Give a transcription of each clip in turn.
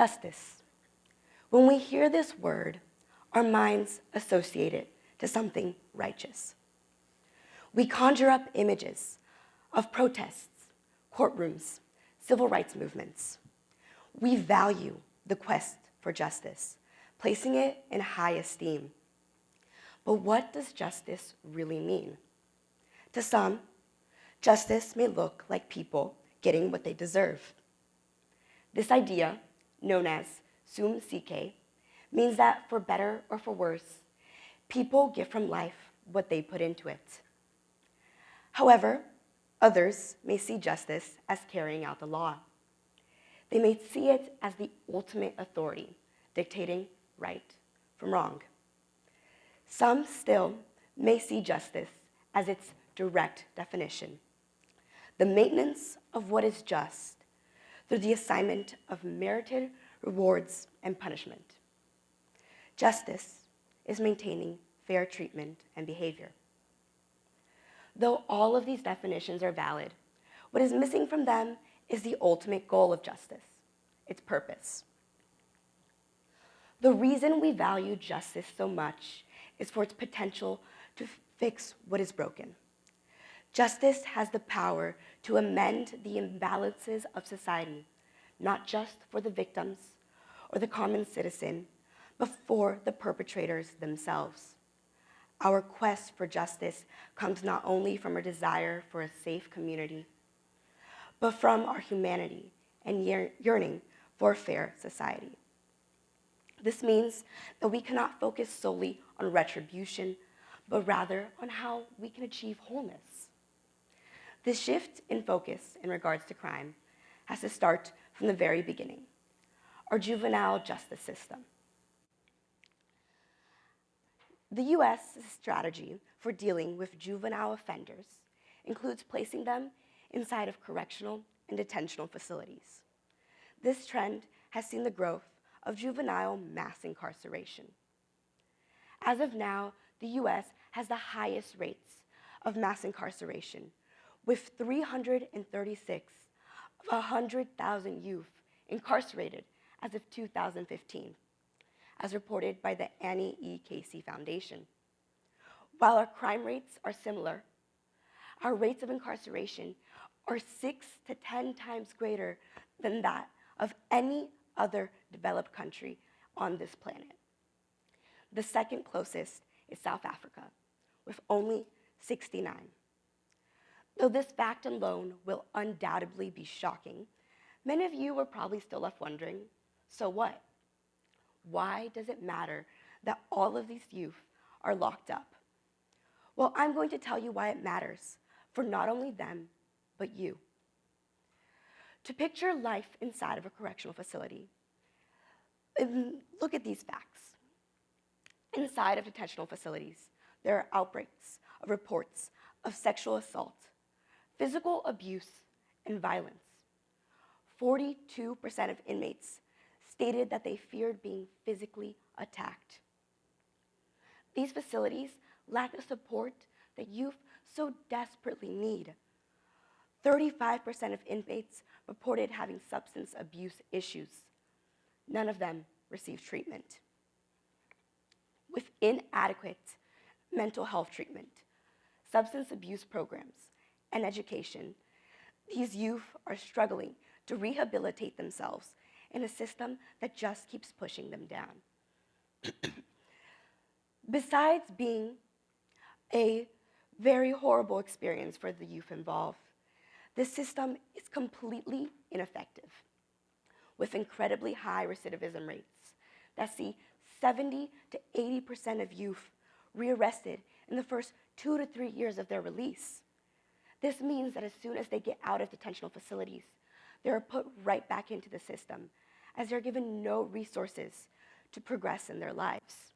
Justice. When we hear this word, our minds associate it to something righteous. We conjure up images of protests, courtrooms, civil rights movements. We value the quest for justice, placing it in high esteem. But what does justice really mean? To some, justice may look like people getting what they deserve. This idea, known as sum sique, means that for better or for worse, people get from life what they put into it. However, others may see justice as carrying out the law. They may see it as the ultimate authority, dictating right from wrong. Some still may see justice as its direct definition, the maintenance of what is just through the assignment of merited rewards and punishment. Justice is maintaining fair treatment and behavior. Though all of these definitions are valid, what is missing from them is the ultimate goal of justice, its purpose. The reason we value justice so much is for its potential to fix what is broken. Justice has the power to amend the imbalances of society, not just for the victims or the common citizen, but for the perpetrators themselves. Our quest for justice comes not only from our desire for a safe community, but from our humanity and yearning for a fair society. This means that we cannot focus solely on retribution, but rather on how we can achieve wholeness. This shift in focus in regards to crime has to start from the very beginning, our juvenile justice system. The U.S. strategy for dealing with juvenile offenders includes placing them inside of correctional and detentional facilities. This trend has seen the growth of juvenile mass incarceration. As of now, the U.S. has the highest rates of mass incarceration, with 336 of 100,000 youth incarcerated as of 2015, as reported by the Annie E. Casey Foundation. While our crime rates are similar, our rates of incarceration are 6 to 10 times greater than that of any other developed country on this planet. The second closest is South Africa, with only 69. Though this fact alone will undoubtedly be shocking, many of you are probably still left wondering, so what? Why does it matter that all of these youth are locked up? Well, I'm going to tell you why it matters for not only them, but you. To picture life inside of a correctional facility, look at these facts. Inside of detentional facilities, there are outbreaks of reports of sexual assault, physical abuse, and violence. 42% of inmates stated that they feared being physically attacked. These facilities lack the support that youth so desperately need. 35% of inmates reported having substance abuse issues. None of them received treatment. With inadequate mental health treatment, substance abuse programs, and education, these youth are struggling to rehabilitate themselves in a system that just keeps pushing them down. Besides being a very horrible experience for the youth involved, this system is completely ineffective, with incredibly high recidivism rates that see 70 to 80% of youth rearrested in the first 2 to 3 years of their release. This means that as soon as they get out of detentional facilities, they are put right back into the system, as they're given no resources to progress in their lives.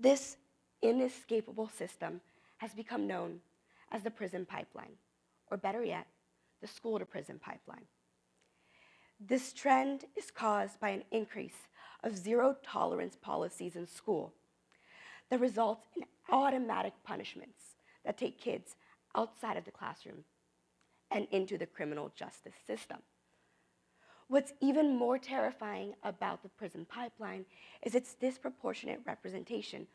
This inescapable system has become known as the prison pipeline, or better yet, the school-to-prison pipeline. This trend is caused by an increase of zero-tolerance policies in school that result in automatic punishments that take kids outside of the classroom and into the criminal justice system. What's even more terrifying about the prison pipeline is its disproportionate representation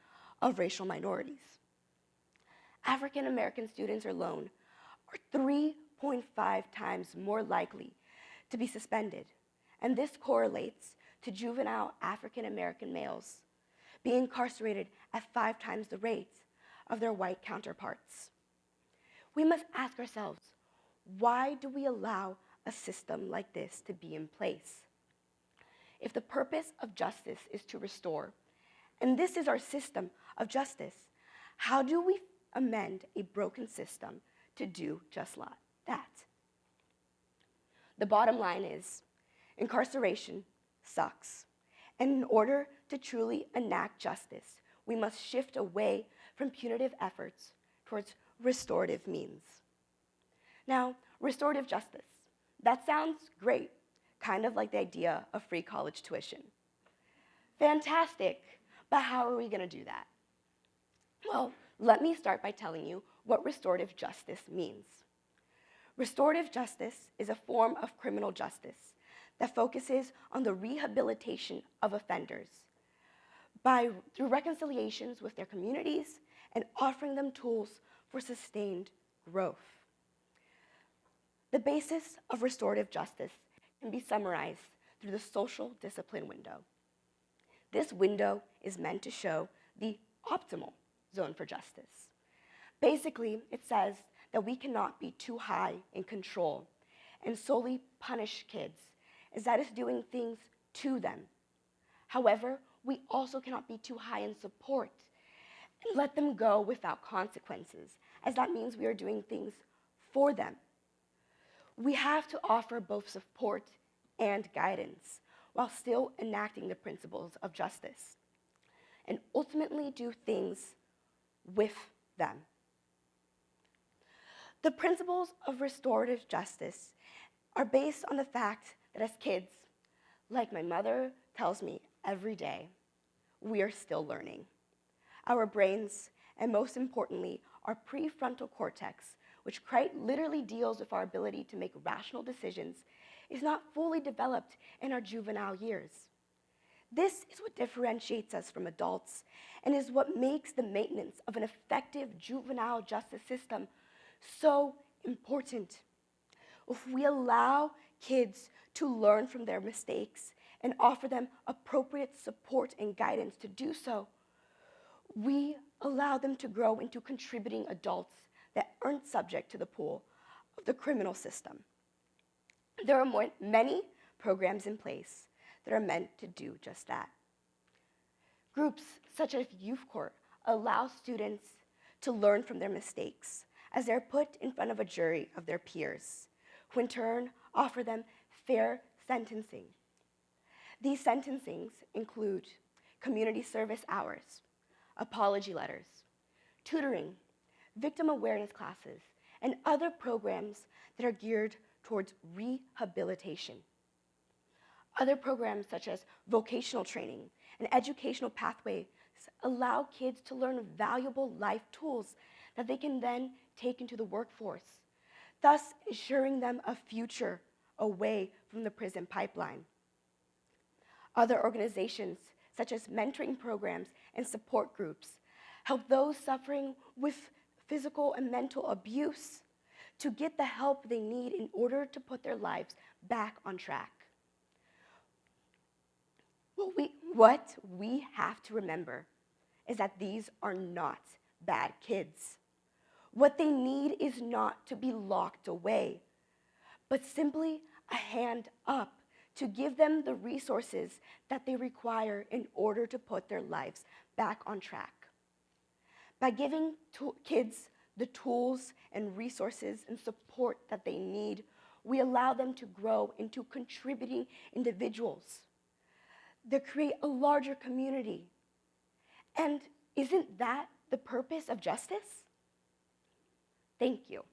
of racial minorities. African American students alone are 3.5 times more likely to be suspended, and this correlates to juvenile African American males being incarcerated at 5 times the rate of their white counterparts. We must ask ourselves, why do we allow a system like this to be in place? If the purpose of justice is to restore, and this is our system of justice, how do we amend a broken system to do just like that? The bottom line is, incarceration sucks. And in order to truly enact justice, we must shift away from punitive efforts towards restorative means. Now, restorative justice, that sounds great, kind of like the idea of free college tuition. Fantastic, but how are we going to do that? Well, let me start by telling you what restorative justice means. Restorative justice is a form of criminal justice that focuses on the rehabilitation of offenders through reconciliations with their communities and offering them tools for sustained growth. The basis of restorative justice can be summarized through the social discipline window. This window is meant to show the optimal zone for justice. Basically, it says that we cannot be too high in control and solely punish kids, as that is doing things to them. However, we also cannot be too high in support and let them go without consequences, as that means we are doing things for them. We have to offer both support and guidance while still enacting the principles of justice, and ultimately do things with them. The principles of restorative justice are based on the fact that as kids, like my mother tells me every day, we are still learning. Our brains, and most importantly, our prefrontal cortex, which quite literally deals with our ability to make rational decisions, is not fully developed in our juvenile years. This is what differentiates us from adults and is what makes the maintenance of an effective juvenile justice system so important. If we allow kids to learn from their mistakes and offer them appropriate support and guidance to do so, we allow them to grow into contributing adults that aren't subject to the pull of the criminal system. There are many programs in place that are meant to do just that. Groups such as Youth Court allow students to learn from their mistakes as they're put in front of a jury of their peers, who in turn offer them fair sentencing. These sentencings include community service hours, apology letters, tutoring, victim awareness classes, and other programs that are geared towards rehabilitation. Other programs such as vocational training and educational pathways allow kids to learn valuable life tools that they can then take into the workforce, thus ensuring them a future away from the prison pipeline. Other organizations, such as mentoring programs and support groups, help those suffering with physical and mental abuse to get the help they need in order to put their lives back on track. What we have to remember is that these are not bad kids. What they need is not to be locked away, but simply a hand up to give them the resources that they require in order to put their lives back on track. By giving kids the tools and resources and support that they need, we allow them to grow into contributing individuals that create a larger community. And isn't that the purpose of justice? Thank you.